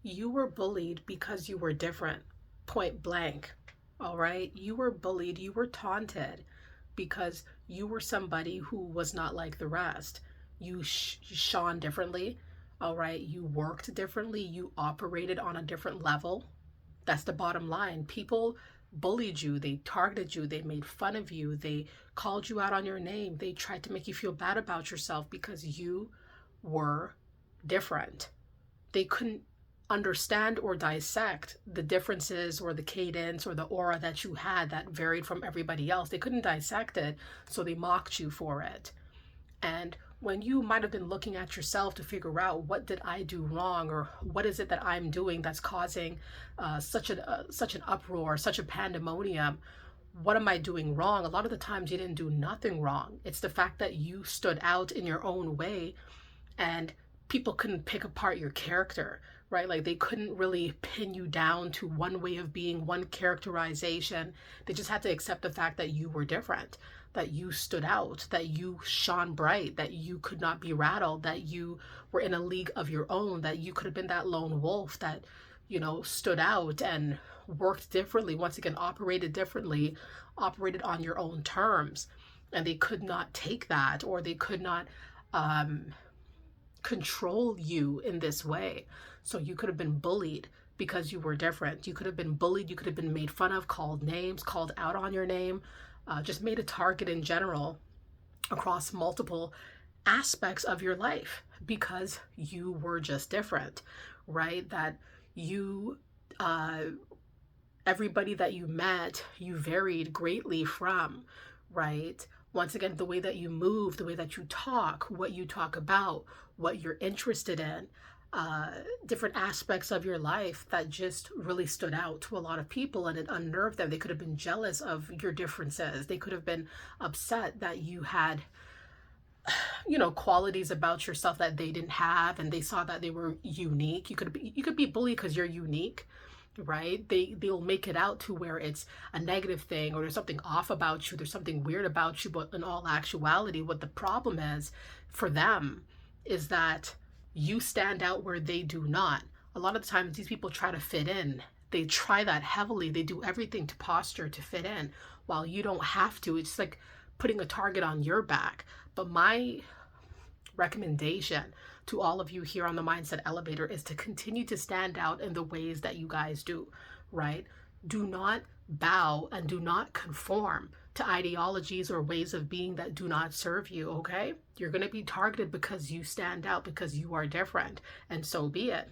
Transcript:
You were bullied because you were different, point blank. All right? You were bullied, you were taunted because you were somebody who was not like the rest. You shone differently. All right? You worked differently. You operated on a different level. That's the bottom line. People bullied you, they targeted you, they made fun of you, they called you out on your name, they tried to make you feel bad about yourself because you were different. They couldn't understand or dissect the differences or the cadence or the aura that you had that varied from everybody else. They couldn't dissect it, so they mocked you for it. And when you might have been looking at yourself to figure out what did I do wrong, or what is it that I'm doing that's causing such an uproar, such a pandemonium, what am I doing wrong? A lot of the times you didn't do nothing wrong. It's the fact that you stood out in your own way, and people couldn't pick apart your character, right? Like they couldn't really pin you down to one way of being, one characterization. They just had to accept the fact that you were different, that you stood out, that you shone bright, that you could not be rattled, that you were in a league of your own, that you could have been that lone wolf that, stood out and worked differently, once again, operated differently, operated on your own terms. And they could not take that, or they could not control you in this way. So you could have been bullied because you were different. You could have been bullied. You could have been made fun of, called names, called out on your name, just made a target in general across multiple aspects of your life because you were just different, right? That you, everybody that you met, you varied greatly from, right? Once again, the way that you move, the way that you talk, what you talk about, what you're interested in, different aspects of your life that just really stood out to a lot of people, and it unnerved them. They could have been jealous of your differences. They could have been upset that you had, qualities about yourself that they didn't have, and they saw that they were unique. You could be bullied because you're unique, right? They'll make it out to where it's a negative thing, or there's something off about you, there's something weird about you. But in all actuality, what the problem is for them is that you stand out where they do not. A lot of the times these people try to fit in. They try that heavily. They do everything to posture to fit in, while you don't have to. It's like putting a target on your back. But my recommendation to all of you here on the Mindset Elevator is to continue to stand out in the ways that you guys do, right? Do not bow and do not conform to ideologies or ways of being that do not serve you, okay? You're going to be targeted because you stand out, because you are different, and so be it.